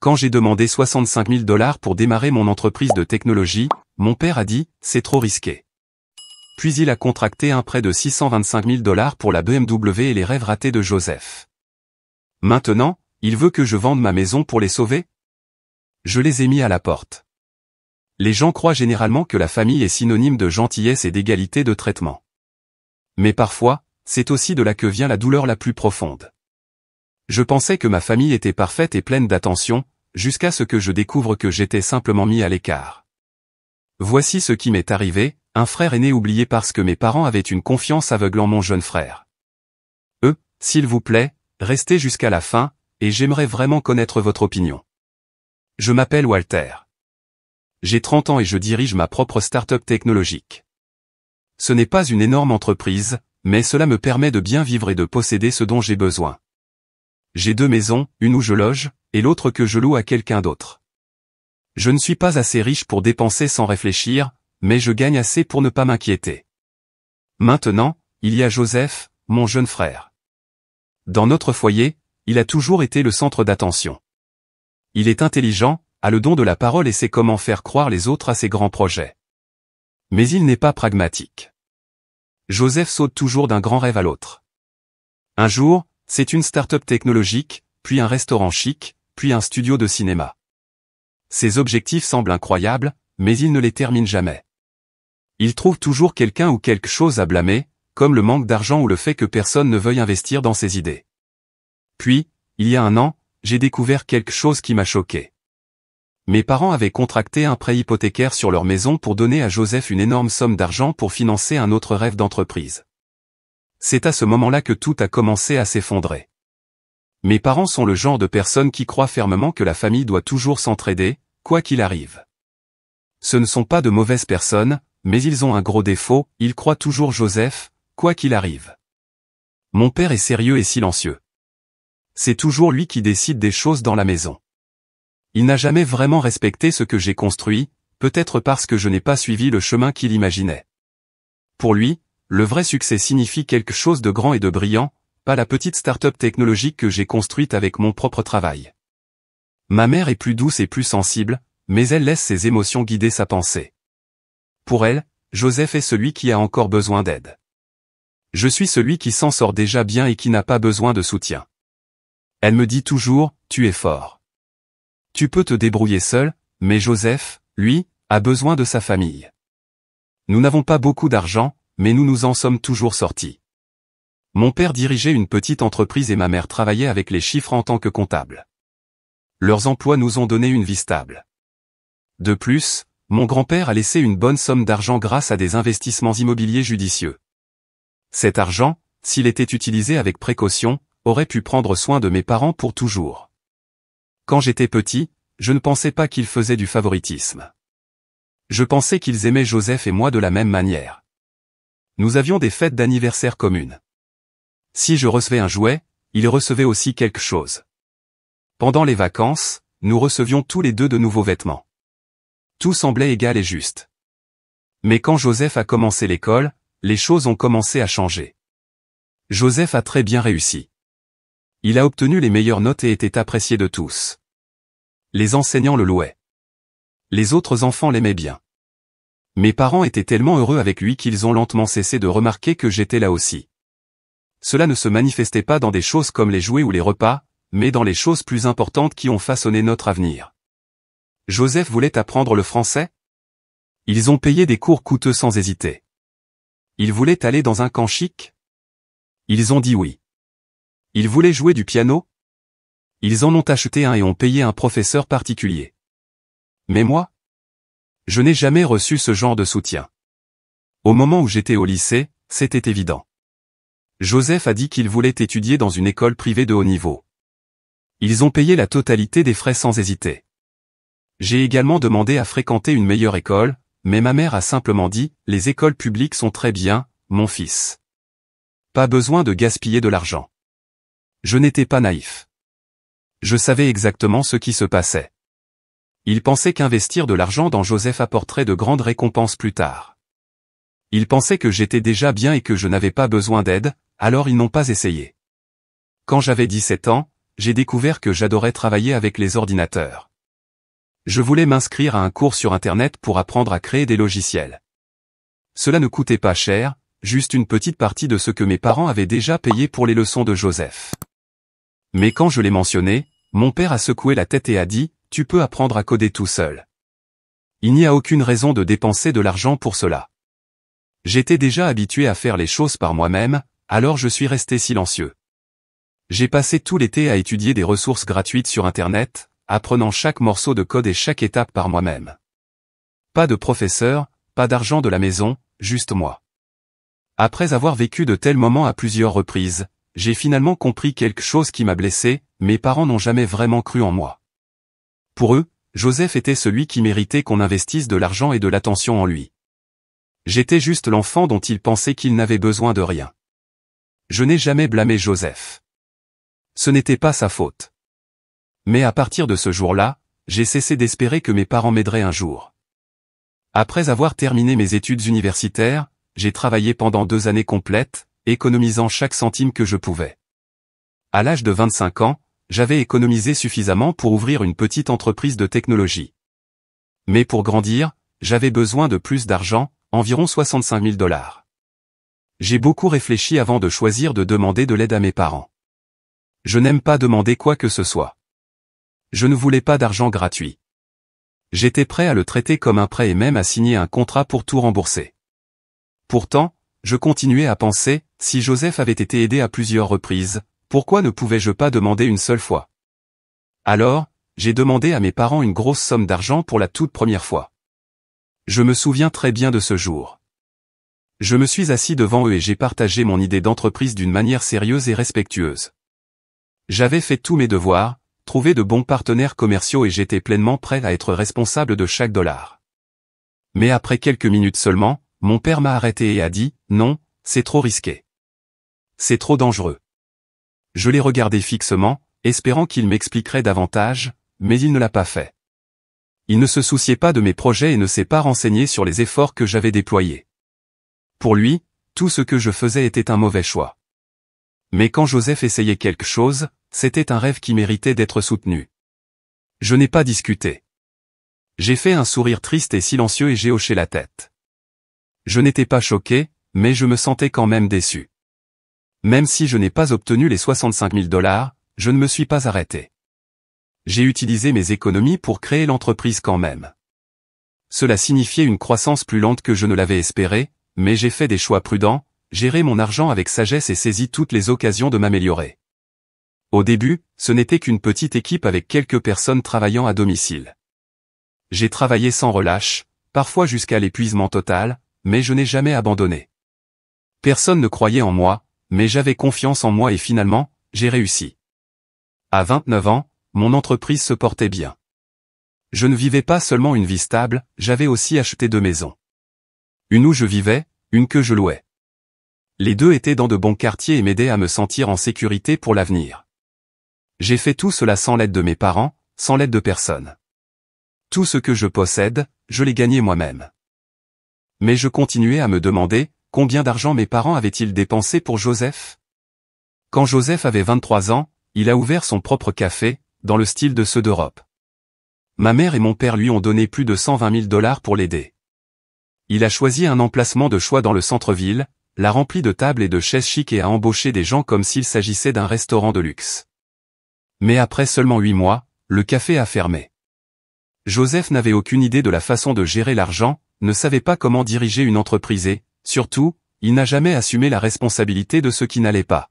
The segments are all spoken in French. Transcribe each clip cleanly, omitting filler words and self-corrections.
Quand j'ai demandé 65 000 $ pour démarrer mon entreprise de technologie, mon père a dit, c'est trop risqué. Puis il a contracté un prêt de 625 000 $ pour la BMW et les rêves ratés de Joseph. Maintenant, il veut que je vende ma maison pour les sauver? Je les ai mis à la porte. Les gens croient généralement que la famille est synonyme de gentillesse et d'égalité de traitement. Mais parfois, c'est aussi de là que vient la douleur la plus profonde. Je pensais que ma famille était parfaite et pleine d'attention, jusqu'à ce que je découvre que j'étais simplement mis à l'écart. Voici ce qui m'est arrivé, un frère aîné oublié parce que mes parents avaient une confiance aveugle en mon jeune frère. S'il vous plaît, restez jusqu'à la fin, et j'aimerais vraiment connaître votre opinion. Je m'appelle Walter. J'ai 30 ans et je dirige ma propre start-up technologique. Ce n'est pas une énorme entreprise, mais cela me permet de bien vivre et de posséder ce dont j'ai besoin. J'ai 2 maisons, une où je loge, et l'autre que je loue à quelqu'un d'autre. Je ne suis pas assez riche pour dépenser sans réfléchir, mais je gagne assez pour ne pas m'inquiéter. Maintenant, il y a Joseph, mon jeune frère. Dans notre foyer, il a toujours été le centre d'attention. Il est intelligent, a le don de la parole et sait comment faire croire les autres à ses grands projets. Mais il n'est pas pragmatique. Joseph saute toujours d'un grand rêve à l'autre. Un jour, c'est une start-up technologique, puis un restaurant chic, puis un studio de cinéma. Ses objectifs semblent incroyables, mais il ne les termine jamais. Il trouve toujours quelqu'un ou quelque chose à blâmer, comme le manque d'argent ou le fait que personne ne veuille investir dans ses idées. Puis, il y a 1 an, j'ai découvert quelque chose qui m'a choqué. Mes parents avaient contracté un prêt hypothécaire sur leur maison pour donner à Joseph une énorme somme d'argent pour financer un autre rêve d'entreprise. C'est à ce moment-là que tout a commencé à s'effondrer. Mes parents sont le genre de personnes qui croient fermement que la famille doit toujours s'entraider, quoi qu'il arrive. Ce ne sont pas de mauvaises personnes, mais ils ont un gros défaut, ils croient toujours Joseph, quoi qu'il arrive. Mon père est sérieux et silencieux. C'est toujours lui qui décide des choses dans la maison. Il n'a jamais vraiment respecté ce que j'ai construit, peut-être parce que je n'ai pas suivi le chemin qu'il imaginait. Pour lui, le vrai succès signifie quelque chose de grand et de brillant, pas la petite start-up technologique que j'ai construite avec mon propre travail. Ma mère est plus douce et plus sensible, mais elle laisse ses émotions guider sa pensée. Pour elle, Joseph est celui qui a encore besoin d'aide. Je suis celui qui s'en sort déjà bien et qui n'a pas besoin de soutien. Elle me dit toujours, tu es fort. Tu peux te débrouiller seul, mais Joseph, lui, a besoin de sa famille. Nous n'avons pas beaucoup d'argent, mais nous nous en sommes toujours sortis. Mon père dirigeait une petite entreprise et ma mère travaillait avec les chiffres en tant que comptable. Leurs emplois nous ont donné une vie stable. De plus, mon grand-père a laissé une bonne somme d'argent grâce à des investissements immobiliers judicieux. Cet argent, s'il était utilisé avec précaution, aurait pu prendre soin de mes parents pour toujours. Quand j'étais petit, je ne pensais pas qu'ils faisaient du favoritisme. Je pensais qu'ils aimaient Joseph et moi de la même manière. Nous avions des fêtes d'anniversaire communes. Si je recevais un jouet, il recevait aussi quelque chose. Pendant les vacances, nous recevions tous les 2 de nouveaux vêtements. Tout semblait égal et juste. Mais quand Joseph a commencé l'école, les choses ont commencé à changer. Joseph a très bien réussi. Il a obtenu les meilleures notes et était apprécié de tous. Les enseignants le louaient. Les autres enfants l'aimaient bien. Mes parents étaient tellement heureux avec lui qu'ils ont lentement cessé de remarquer que j'étais là aussi. Cela ne se manifestait pas dans des choses comme les jouets ou les repas, mais dans les choses plus importantes qui ont façonné notre avenir. Joseph voulait apprendre le français? Ils ont payé des cours coûteux sans hésiter. Il voulait aller dans un camp chic? Ils ont dit oui. Il voulait jouer du piano? Ils en ont acheté un et ont payé un professeur particulier. Mais moi? Je n'ai jamais reçu ce genre de soutien. Au moment où j'étais au lycée, c'était évident. Joseph a dit qu'il voulait étudier dans une école privée de haut niveau. Ils ont payé la totalité des frais sans hésiter. J'ai également demandé à fréquenter une meilleure école, mais ma mère a simplement dit, les écoles publiques sont très bien, mon fils. Pas besoin de gaspiller de l'argent. Je n'étais pas naïf. Je savais exactement ce qui se passait. Ils pensaient qu'investir de l'argent dans Joseph apporterait de grandes récompenses plus tard. Ils pensaient que j'étais déjà bien et que je n'avais pas besoin d'aide, alors ils n'ont pas essayé. Quand j'avais 17 ans, j'ai découvert que j'adorais travailler avec les ordinateurs. Je voulais m'inscrire à un cours sur Internet pour apprendre à créer des logiciels. Cela ne coûtait pas cher, juste une petite partie de ce que mes parents avaient déjà payé pour les leçons de Joseph. Mais quand je l'ai mentionné, mon père a secoué la tête et a dit, « Tu peux apprendre à coder tout seul. Il n'y a aucune raison de dépenser de l'argent pour cela. » J'étais déjà habitué à faire les choses par moi-même, alors je suis resté silencieux. J'ai passé tout l'été à étudier des ressources gratuites sur Internet, apprenant chaque morceau de code et chaque étape par moi-même. Pas de professeur, pas d'argent de la maison, juste moi. Après avoir vécu de tels moments à plusieurs reprises, j'ai finalement compris quelque chose qui m'a blessé, mes parents n'ont jamais vraiment cru en moi. Pour eux, Joseph était celui qui méritait qu'on investisse de l'argent et de l'attention en lui. J'étais juste l'enfant dont ils pensaient qu'il n'avait besoin de rien. Je n'ai jamais blâmé Joseph. Ce n'était pas sa faute. Mais à partir de ce jour-là, j'ai cessé d'espérer que mes parents m'aideraient un jour. Après avoir terminé mes études universitaires, j'ai travaillé pendant 2 années complètes, économisant chaque centime que je pouvais. À l'âge de 25 ans, j'avais économisé suffisamment pour ouvrir une petite entreprise de technologie. Mais pour grandir, j'avais besoin de plus d'argent, environ 65 000 $. J'ai beaucoup réfléchi avant de choisir de demander de l'aide à mes parents. Je n'aime pas demander quoi que ce soit. Je ne voulais pas d'argent gratuit. J'étais prêt à le traiter comme un prêt et même à signer un contrat pour tout rembourser. Pourtant, je continuais à penser, si Joseph avait été aidé à plusieurs reprises, pourquoi ne pouvais-je pas demander une seule fois? Alors, j'ai demandé à mes parents une grosse somme d'argent pour la toute première fois. Je me souviens très bien de ce jour. Je me suis assis devant eux et j'ai partagé mon idée d'entreprise d'une manière sérieuse et respectueuse. J'avais fait tous mes devoirs, trouvé de bons partenaires commerciaux et j'étais pleinement prêt à être responsable de chaque dollar. Mais après quelques minutes seulement, mon père m'a arrêté et a dit, « Non, c'est trop risqué. C'est trop dangereux. » Je l'ai regardé fixement, espérant qu'il m'expliquerait davantage, mais il ne l'a pas fait. Il ne se souciait pas de mes projets et ne s'est pas renseigné sur les efforts que j'avais déployés. Pour lui, tout ce que je faisais était un mauvais choix. Mais quand Joseph essayait quelque chose, c'était un rêve qui méritait d'être soutenu. Je n'ai pas discuté. J'ai fait un sourire triste et silencieux et j'ai hoché la tête. Je n'étais pas choqué, mais je me sentais quand même déçu. Même si je n'ai pas obtenu les 65 000 $, je ne me suis pas arrêté. J'ai utilisé mes économies pour créer l'entreprise quand même. Cela signifiait une croissance plus lente que je ne l'avais espéré, mais j'ai fait des choix prudents, géré mon argent avec sagesse et saisi toutes les occasions de m'améliorer. Au début, ce n'était qu'une petite équipe avec quelques personnes travaillant à domicile. J'ai travaillé sans relâche, parfois jusqu'à l'épuisement total, mais je n'ai jamais abandonné. Personne ne croyait en moi, mais j'avais confiance en moi et finalement, j'ai réussi. À 29 ans, mon entreprise se portait bien. Je ne vivais pas seulement une vie stable, j'avais aussi acheté 2 maisons. Une où je vivais, une que je louais. Les 2 étaient dans de bons quartiers et m'aidaient à me sentir en sécurité pour l'avenir. J'ai fait tout cela sans l'aide de mes parents, sans l'aide de personne. Tout ce que je possède, je l'ai gagné moi-même. Mais je continuais à me demander, combien d'argent mes parents avaient-ils dépensé pour Joseph? Quand Joseph avait 23 ans, il a ouvert son propre café, dans le style de ceux d'Europe. Ma mère et mon père lui ont donné plus de 120 000 $ pour l'aider. Il a choisi un emplacement de choix dans le centre-ville, l'a rempli de tables et de chaises chics et a embauché des gens comme s'il s'agissait d'un restaurant de luxe. Mais après seulement 8 mois, le café a fermé. Joseph n'avait aucune idée de la façon de gérer l'argent, ne savait pas comment diriger une entreprise et, surtout, il n'a jamais assumé la responsabilité de ce qui n'allait pas.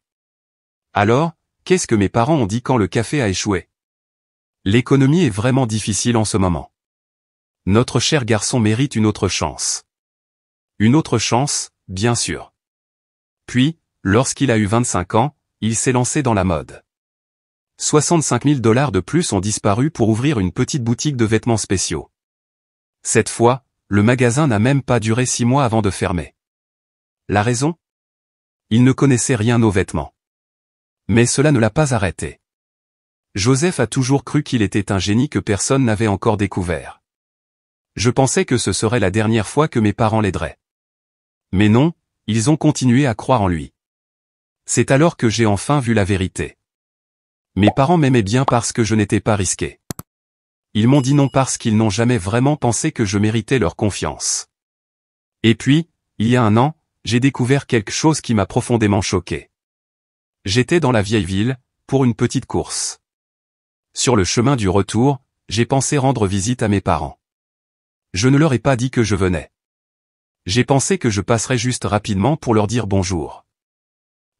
Alors, qu'est-ce que mes parents ont dit quand le café a échoué? L'économie est vraiment difficile en ce moment. Notre cher garçon mérite une autre chance. Une autre chance, bien sûr. Puis, lorsqu'il a eu 25 ans, il s'est lancé dans la mode. 65 000 $ de plus ont disparu pour ouvrir une petite boutique de vêtements spéciaux. Cette fois, le magasin n'a même pas duré 6 mois avant de fermer. La raison? Il ne connaissait rien aux vêtements. Mais cela ne l'a pas arrêté. Joseph a toujours cru qu'il était un génie que personne n'avait encore découvert. Je pensais que ce serait la dernière fois que mes parents l'aideraient. Mais non, ils ont continué à croire en lui. C'est alors que j'ai enfin vu la vérité. Mes parents m'aimaient bien parce que je n'étais pas risqué. Ils m'ont dit non parce qu'ils n'ont jamais vraiment pensé que je méritais leur confiance. Et puis, il y a un an, j'ai découvert quelque chose qui m'a profondément choqué. J'étais dans la vieille ville, pour une petite course. Sur le chemin du retour, j'ai pensé rendre visite à mes parents. Je ne leur ai pas dit que je venais. J'ai pensé que je passerais juste rapidement pour leur dire bonjour.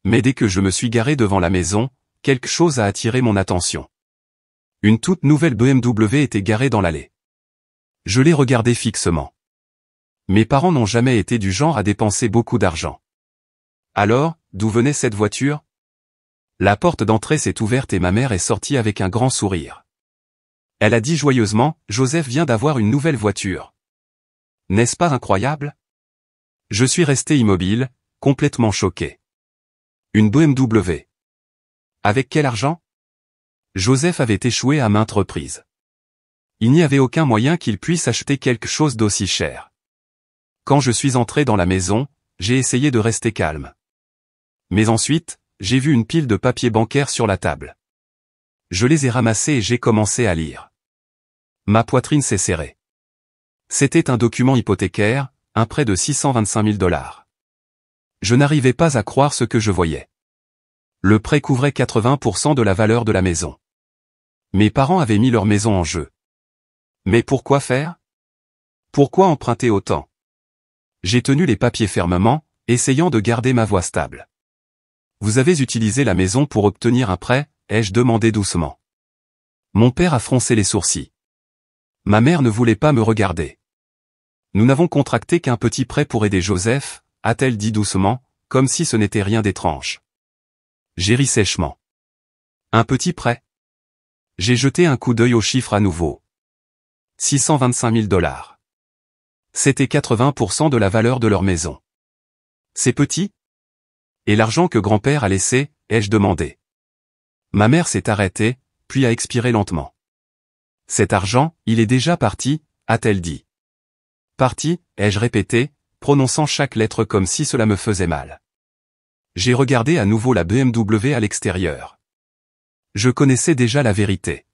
Mais dès que je me suis garé devant la maison, quelque chose a attiré mon attention. Une toute nouvelle BMW était garée dans l'allée. Je l'ai regardée fixement. Mes parents n'ont jamais été du genre à dépenser beaucoup d'argent. Alors, d'où venait cette voiture? La porte d'entrée s'est ouverte et ma mère est sortie avec un grand sourire. Elle a dit joyeusement, « Joseph vient d'avoir une nouvelle voiture. N'est-ce pas incroyable ?» Je suis resté immobile, complètement choqué. Une BMW. Avec quel argent? Joseph avait échoué à maintes reprises. Il n'y avait aucun moyen qu'il puisse acheter quelque chose d'aussi cher. Quand je suis entré dans la maison, j'ai essayé de rester calme. Mais ensuite, j'ai vu une pile de papiers bancaires sur la table. Je les ai ramassés et j'ai commencé à lire. Ma poitrine s'est serrée. C'était un document hypothécaire, un prêt de 625 000 $. Je n'arrivais pas à croire ce que je voyais. Le prêt couvrait 80% de la valeur de la maison. Mes parents avaient mis leur maison en jeu. Mais pourquoi faire? Pourquoi emprunter autant? J'ai tenu les papiers fermement, essayant de garder ma voix stable. Vous avez utilisé la maison pour obtenir un prêt, ai-je demandé doucement. Mon père a froncé les sourcils. Ma mère ne voulait pas me regarder. Nous n'avons contracté qu'un petit prêt pour aider Joseph, a-t-elle dit doucement, comme si ce n'était rien d'étrange. J'ai ri sèchement. Un petit prêt? J'ai jeté un coup d'œil aux chiffres à nouveau. 625 000 $. C'était 80% de la valeur de leur maison. C'est petit? Et l'argent que grand-père a laissé, ai-je demandé. Ma mère s'est arrêtée, puis a expiré lentement. Cet argent, il est déjà parti, a-t-elle dit. Parti, ai-je répété, prononçant chaque lettre comme si cela me faisait mal. J'ai regardé à nouveau la BMW à l'extérieur. Je connaissais déjà la vérité.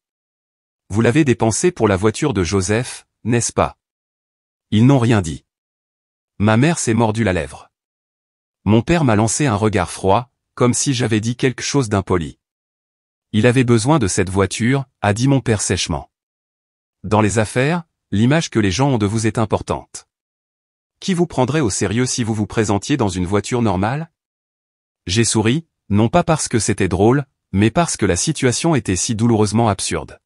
Vous l'avez dépensé pour la voiture de Joseph, n'est-ce pas? Ils n'ont rien dit. Ma mère s'est mordu la lèvre. Mon père m'a lancé un regard froid, comme si j'avais dit quelque chose d'impoli. Il avait besoin de cette voiture, a dit mon père sèchement. Dans les affaires, l'image que les gens ont de vous est importante. Qui vous prendrait au sérieux si vous vous présentiez dans une voiture normale? J'ai souri, non pas parce que c'était drôle, mais parce que la situation était si douloureusement absurde.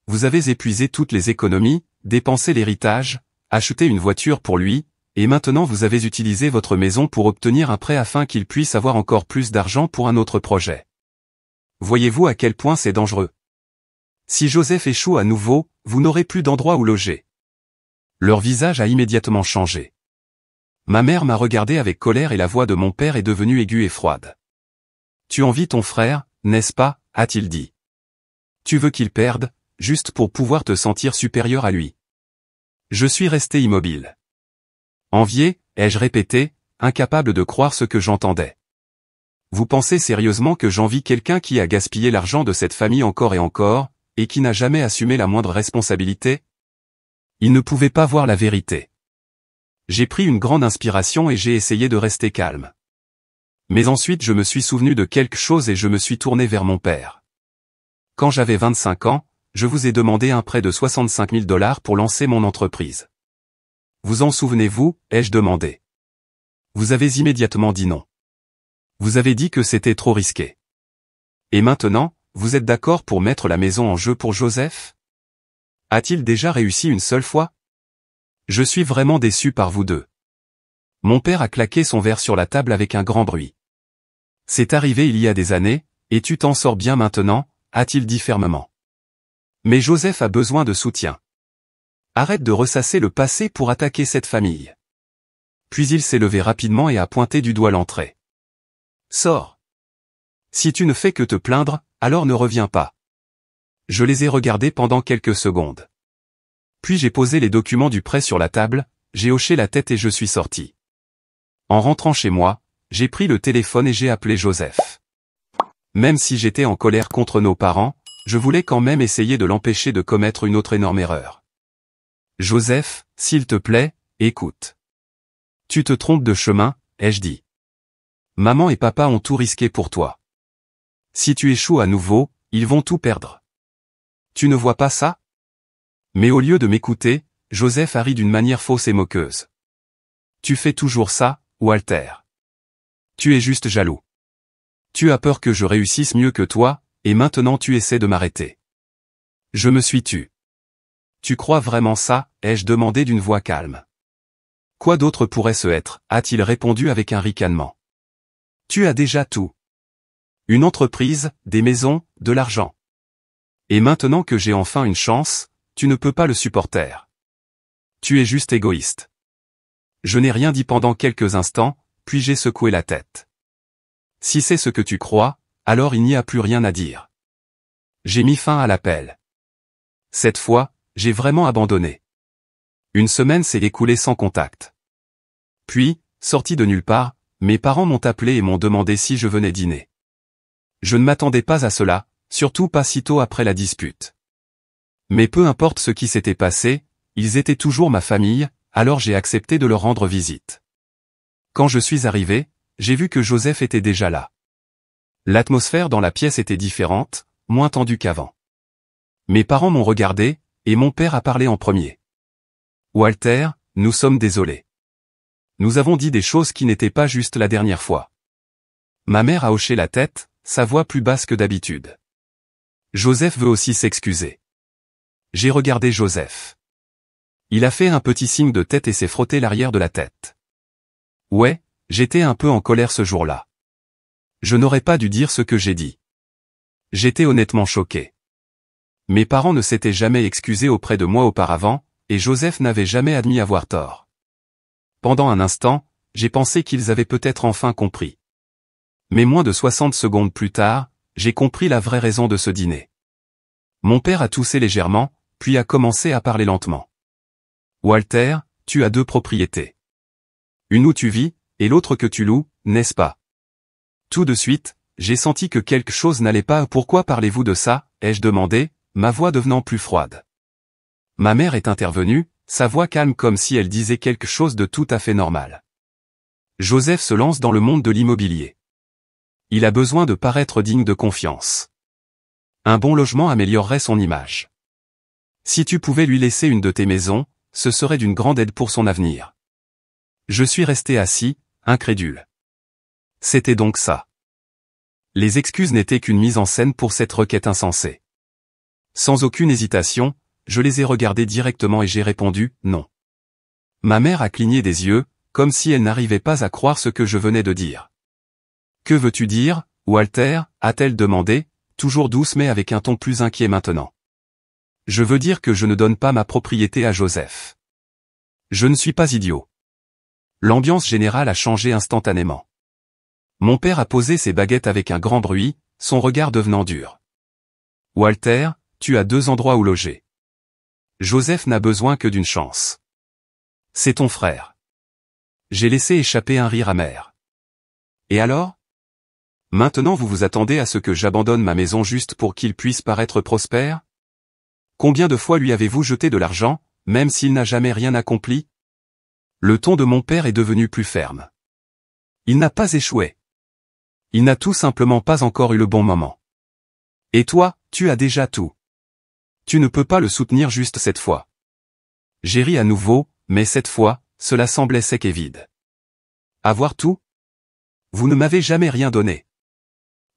Vous avez épuisé toutes les économies, dépensé l'héritage, acheté une voiture pour lui, et maintenant vous avez utilisé votre maison pour obtenir un prêt afin qu'il puisse avoir encore plus d'argent pour un autre projet. Voyez-vous à quel point c'est dangereux? Si Joseph échoue à nouveau, vous n'aurez plus d'endroit où loger. Leur visage a immédiatement changé. Ma mère m'a regardé avec colère et la voix de mon père est devenue aiguë et froide. Tu envies ton frère, n'est-ce pas, a-t-il dit. Tu veux qu'il perde, juste pour pouvoir te sentir supérieur à lui. Je suis resté immobile. Envier, ai-je répété, incapable de croire ce que j'entendais. Vous pensez sérieusement que j'envie quelqu'un qui a gaspillé l'argent de cette famille encore et encore, et qui n'a jamais assumé la moindre responsabilité? Il ne pouvait pas voir la vérité. J'ai pris une grande inspiration et j'ai essayé de rester calme. Mais ensuite je me suis souvenu de quelque chose et je me suis tourné vers mon père. Quand j'avais 25 ans, je vous ai demandé un prêt de 65 000 $ pour lancer mon entreprise. Vous en souvenez-vous, ai-je demandé. Vous avez immédiatement dit non. Vous avez dit que c'était trop risqué. Et maintenant, vous êtes d'accord pour mettre la maison en jeu pour Joseph? A-t-il déjà réussi une seule fois? Je suis vraiment déçu par vous deux. Mon père a claqué son verre sur la table avec un grand bruit. C'est arrivé il y a des années, et tu t'en sors bien maintenant, a-t-il dit fermement. Mais Joseph a besoin de soutien. Arrête de ressasser le passé pour attaquer cette famille. Puis il s'est levé rapidement et a pointé du doigt l'entrée. Sors. Si tu ne fais que te plaindre, alors ne reviens pas. Je les ai regardés pendant quelques secondes. Puis j'ai posé les documents du prêt sur la table, j'ai hoché la tête et je suis sorti. En rentrant chez moi, j'ai pris le téléphone et j'ai appelé Joseph. Même si j'étais en colère contre nos parents, je voulais quand même essayer de l'empêcher de commettre une autre énorme erreur. Joseph, s'il te plaît, écoute. Tu te trompes de chemin, ai-je dit. Maman et papa ont tout risqué pour toi. Si tu échoues à nouveau, ils vont tout perdre. Tu ne vois pas ça? Mais au lieu de m'écouter, Joseph a ri d'une manière fausse et moqueuse. Tu fais toujours ça, Walter. Tu es juste jaloux. Tu as peur que je réussisse mieux que toi, et maintenant tu essaies de m'arrêter. Je me suis tu. Tu crois vraiment ça, ai-je demandé d'une voix calme. Quoi d'autre pourrait ce être, a-t-il répondu avec un ricanement. Tu as déjà tout. Une entreprise, des maisons, de l'argent. Et maintenant que j'ai enfin une chance, tu ne peux pas le supporter. Tu es juste égoïste. Je n'ai rien dit pendant quelques instants, puis j'ai secoué la tête. Si c'est ce que tu crois, alors il n'y a plus rien à dire. J'ai mis fin à l'appel. Cette fois, j'ai vraiment abandonné. Une semaine s'est écoulée sans contact. Puis, sorti de nulle part, mes parents m'ont appelé et m'ont demandé si je venais dîner. Je ne m'attendais pas à cela, surtout pas si tôt après la dispute. Mais peu importe ce qui s'était passé, ils étaient toujours ma famille, alors j'ai accepté de leur rendre visite. Quand je suis arrivé, j'ai vu que Joseph était déjà là. L'atmosphère dans la pièce était différente, moins tendue qu'avant. Mes parents m'ont regardé, et mon père a parlé en premier. Walter, nous sommes désolés. Nous avons dit des choses qui n'étaient pas justes la dernière fois. Ma mère a hoché la tête, sa voix plus basse que d'habitude. Joseph veut aussi s'excuser. J'ai regardé Joseph. Il a fait un petit signe de tête et s'est frotté l'arrière de la tête. Ouais, j'étais un peu en colère ce jour-là. Je n'aurais pas dû dire ce que j'ai dit. J'étais honnêtement choqué. Mes parents ne s'étaient jamais excusés auprès de moi auparavant, et Joseph n'avait jamais admis avoir tort. Pendant un instant, j'ai pensé qu'ils avaient peut-être enfin compris. Mais moins de 60 secondes plus tard, j'ai compris la vraie raison de ce dîner. Mon père a toussé légèrement, puis a commencé à parler lentement. Walter, tu as 2 propriétés. Une où tu vis, et l'autre que tu loues, n'est-ce pas? Tout de suite, j'ai senti que quelque chose n'allait pas. Pourquoi parlez-vous de ça, ai-je demandé, ma voix devenant plus froide. Ma mère est intervenue, sa voix calme comme si elle disait quelque chose de tout à fait normal. Joseph se lance dans le monde de l'immobilier. Il a besoin de paraître digne de confiance. Un bon logement améliorerait son image. Si tu pouvais lui laisser une de tes maisons, ce serait d'une grande aide pour son avenir. Je suis resté assis, incrédule. C'était donc ça. Les excuses n'étaient qu'une mise en scène pour cette requête insensée. Sans aucune hésitation, je les ai regardés directement et j'ai répondu « non ». Ma mère a cligné des yeux, comme si elle n'arrivait pas à croire ce que je venais de dire. « Que veux-tu dire, Walter » a-t-elle demandé, toujours douce mais avec un ton plus inquiet maintenant. « Je veux dire que je ne donne pas ma propriété à Joseph. Je ne suis pas idiot. » L'ambiance générale a changé instantanément. Mon père a posé ses baguettes avec un grand bruit, son regard devenant dur. « Walter, tu as 2 endroits où loger. Joseph n'a besoin que d'une chance. C'est ton frère. » J'ai laissé échapper un rire amer. « Et alors ? Maintenant vous vous attendez à ce que j'abandonne ma maison juste pour qu'il puisse paraître prospère ? Combien de fois lui avez-vous jeté de l'argent, même s'il n'a jamais rien accompli ? » Le ton de mon père est devenu plus ferme. Il n'a pas échoué. Il n'a tout simplement pas encore eu le bon moment. Et toi, tu as déjà tout. Tu ne peux pas le soutenir juste cette fois. J'ai ri à nouveau, mais cette fois, cela semblait sec et vide. Avoir tout ? Vous ne m'avez jamais rien donné.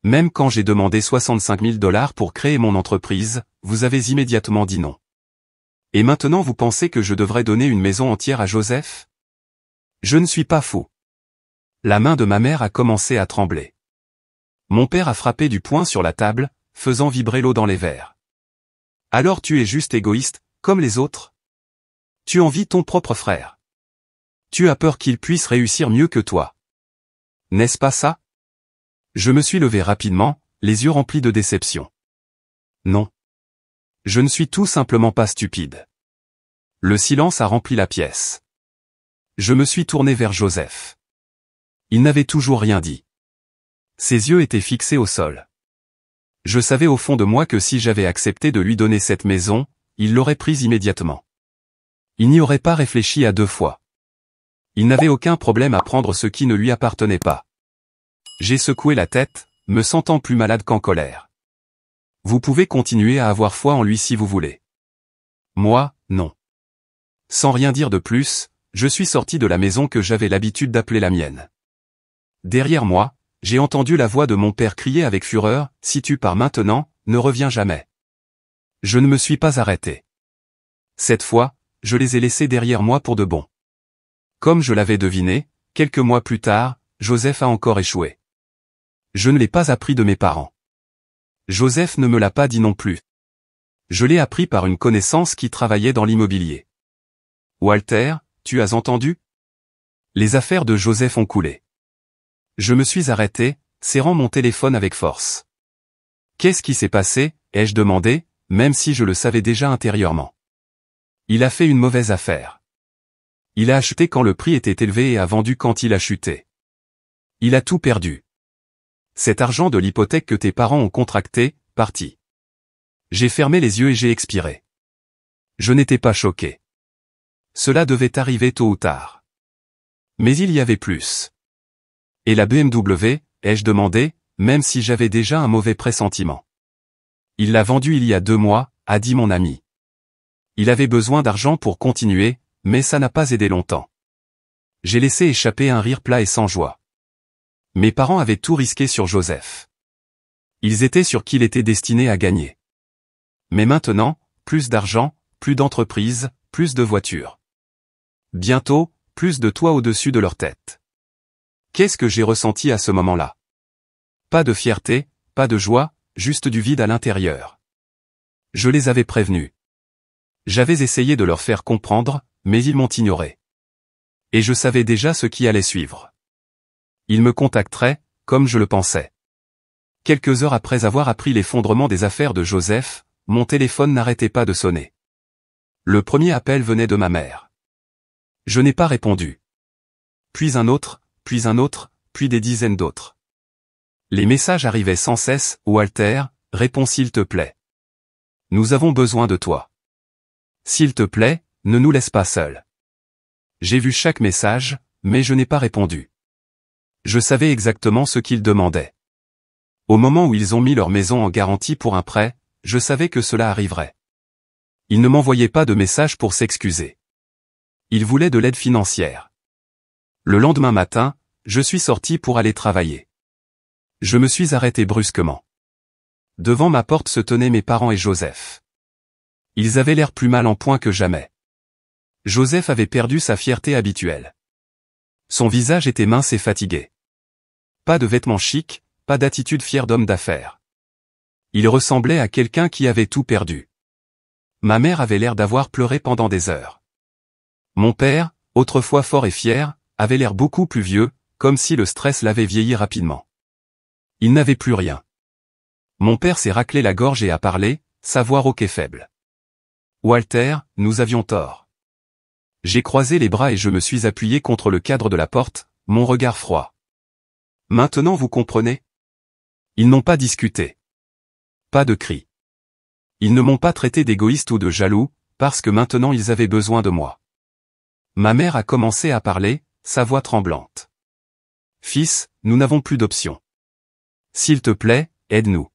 Même quand j'ai demandé 65 000 $ pour créer mon entreprise, vous avez immédiatement dit non. Et maintenant vous pensez que je devrais donner une maison entière à Joseph ? Je ne suis pas fou. La main de ma mère a commencé à trembler. Mon père a frappé du poing sur la table, faisant vibrer l'eau dans les verres. Alors tu es juste égoïste, comme les autres ? Tu envies ton propre frère. Tu as peur qu'il puisse réussir mieux que toi. N'est-ce pas ça ? Je me suis levé rapidement, les yeux remplis de déception. Non. Je ne suis tout simplement pas stupide. Le silence a rempli la pièce. Je me suis tourné vers Joseph. Il n'avait toujours rien dit. Ses yeux étaient fixés au sol. Je savais au fond de moi que si j'avais accepté de lui donner cette maison, il l'aurait prise immédiatement. Il n'y aurait pas réfléchi à deux fois. Il n'avait aucun problème à prendre ce qui ne lui appartenait pas. J'ai secoué la tête, me sentant plus malade qu'en colère. Vous pouvez continuer à avoir foi en lui si vous voulez. Moi, non. Sans rien dire de plus, je suis sorti de la maison que j'avais l'habitude d'appeler la mienne. Derrière moi, j'ai entendu la voix de mon père crier avec fureur, « Si tu pars maintenant, ne reviens jamais. » Je ne me suis pas arrêté. Cette fois, je les ai laissés derrière moi pour de bon. Comme je l'avais deviné, quelques mois plus tard, Joseph a encore échoué. Je ne l'ai pas appris de mes parents. Joseph ne me l'a pas dit non plus. Je l'ai appris par une connaissance qui travaillait dans l'immobilier. Walter, tu as entendu? Les affaires de Joseph ont coulé. Je me suis arrêté, serrant mon téléphone avec force. Qu'est-ce qui s'est passé, ai-je demandé, même si je le savais déjà intérieurement. Il a fait une mauvaise affaire. Il a acheté quand le prix était élevé et a vendu quand il a chuté. Il a tout perdu. Cet argent de l'hypothèque que tes parents ont contracté, parti. J'ai fermé les yeux et j'ai expiré. Je n'étais pas choqué. Cela devait arriver tôt ou tard. Mais il y avait plus. Et la BMW, ai-je demandé, même si j'avais déjà un mauvais pressentiment. Il l'a vendue il y a 2 mois, a dit mon ami. Il avait besoin d'argent pour continuer, mais ça n'a pas aidé longtemps. J'ai laissé échapper un rire plat et sans joie. Mes parents avaient tout risqué sur Joseph. Ils étaient sûrs qu'il était destiné à gagner. Mais maintenant, plus d'argent, plus d'entreprises, plus de voitures. Bientôt, plus de toits au-dessus de leur tête. Qu'est-ce que j'ai ressenti à ce moment-là? Pas de fierté, pas de joie, juste du vide à l'intérieur. Je les avais prévenus. J'avais essayé de leur faire comprendre, mais ils m'ont ignoré. Et je savais déjà ce qui allait suivre. Ils me contacteraient, comme je le pensais. Quelques heures après avoir appris l'effondrement des affaires de Joseph, mon téléphone n'arrêtait pas de sonner. Le premier appel venait de ma mère. Je n'ai pas répondu. Puis un autre, puis des dizaines d'autres. Les messages arrivaient sans cesse, « Walter, réponds s'il te plaît. Nous avons besoin de toi. S'il te plaît, ne nous laisse pas seuls. » J'ai vu chaque message, mais je n'ai pas répondu. Je savais exactement ce qu'ils demandaient. Au moment où ils ont mis leur maison en garantie pour un prêt, je savais que cela arriverait. Ils ne m'envoyaient pas de message pour s'excuser. Ils voulaient de l'aide financière. Le lendemain matin, je suis sorti pour aller travailler. Je me suis arrêté brusquement. Devant ma porte se tenaient mes parents et Joseph. Ils avaient l'air plus mal en point que jamais. Joseph avait perdu sa fierté habituelle. Son visage était mince et fatigué. Pas de vêtements chics, pas d'attitude fière d'homme d'affaires. Il ressemblait à quelqu'un qui avait tout perdu. Ma mère avait l'air d'avoir pleuré pendant des heures. Mon père, autrefois fort et fier, avait l'air beaucoup plus vieux, comme si le stress l'avait vieilli rapidement. Il n'avait plus rien. Mon père s'est raclé la gorge et a parlé, sa voix rauque et faible. Walter, nous avions tort. J'ai croisé les bras et je me suis appuyé contre le cadre de la porte, mon regard froid. Maintenant vous comprenez? Ils n'ont pas discuté. Pas de cris. Ils ne m'ont pas traité d'égoïste ou de jaloux, parce que maintenant ils avaient besoin de moi. Ma mère a commencé à parler, sa voix tremblante. Fils, nous n'avons plus d'option. S'il te plaît, aide-nous.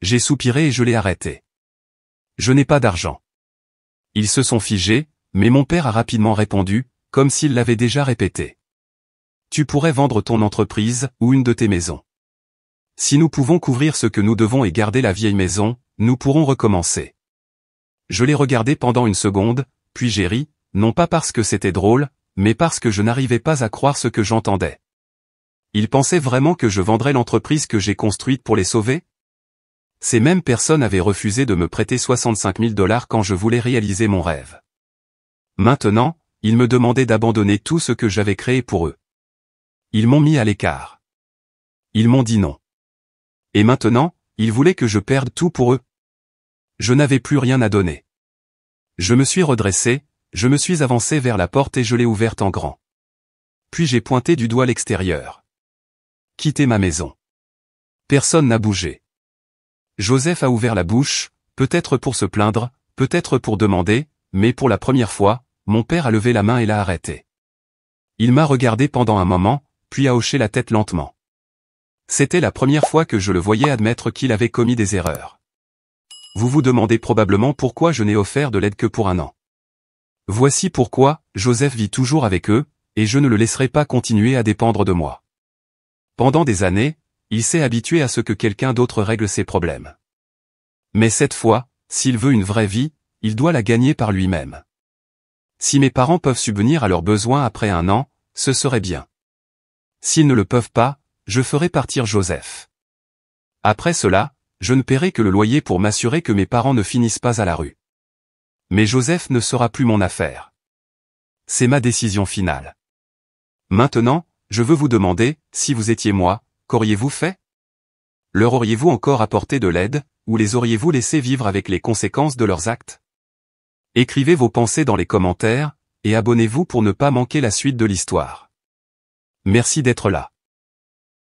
J'ai soupiré et je l'ai arrêté. Je n'ai pas d'argent. Ils se sont figés, mais mon père a rapidement répondu, comme s'il l'avait déjà répété. Tu pourrais vendre ton entreprise, ou une de tes maisons. Si nous pouvons couvrir ce que nous devons et garder la vieille maison, nous pourrons recommencer. Je l'ai regardé pendant une seconde, puis j'ai ri, non pas parce que c'était drôle, mais parce que je n'arrivais pas à croire ce que j'entendais. Ils pensaient vraiment que je vendrais l'entreprise que j'ai construite pour les sauver? Ces mêmes personnes avaient refusé de me prêter 65 000 $ quand je voulais réaliser mon rêve. Maintenant, ils me demandaient d'abandonner tout ce que j'avais créé pour eux. Ils m'ont mis à l'écart. Ils m'ont dit non. Et maintenant, ils voulaient que je perde tout pour eux. Je n'avais plus rien à donner. Je me suis redressé, je me suis avancé vers la porte et je l'ai ouverte en grand. Puis j'ai pointé du doigt l'extérieur. Quitter ma maison. Personne n'a bougé. Joseph a ouvert la bouche, peut-être pour se plaindre, peut-être pour demander, mais pour la première fois, mon père a levé la main et l'a arrêté. Il m'a regardé pendant un moment, puis a hoché la tête lentement. C'était la première fois que je le voyais admettre qu'il avait commis des erreurs. Vous vous demandez probablement pourquoi je n'ai offert de l'aide que pour un an. Voici pourquoi, Joseph vit toujours avec eux, et je ne le laisserai pas continuer à dépendre de moi. Pendant des années, il s'est habitué à ce que quelqu'un d'autre règle ses problèmes. Mais cette fois, s'il veut une vraie vie, il doit la gagner par lui-même. Si mes parents peuvent subvenir à leurs besoins après un an, ce serait bien. S'ils ne le peuvent pas, je ferai partir Joseph. Après cela, je ne paierai que le loyer pour m'assurer que mes parents ne finissent pas à la rue. Mais Joseph ne sera plus mon affaire. C'est ma décision finale. Maintenant, je veux vous demander, si vous étiez moi, qu'auriez-vous fait? Leur auriez-vous encore apporté de l'aide, ou les auriez-vous laissés vivre avec les conséquences de leurs actes? Écrivez vos pensées dans les commentaires, et abonnez-vous pour ne pas manquer la suite de l'histoire. Merci d'être là.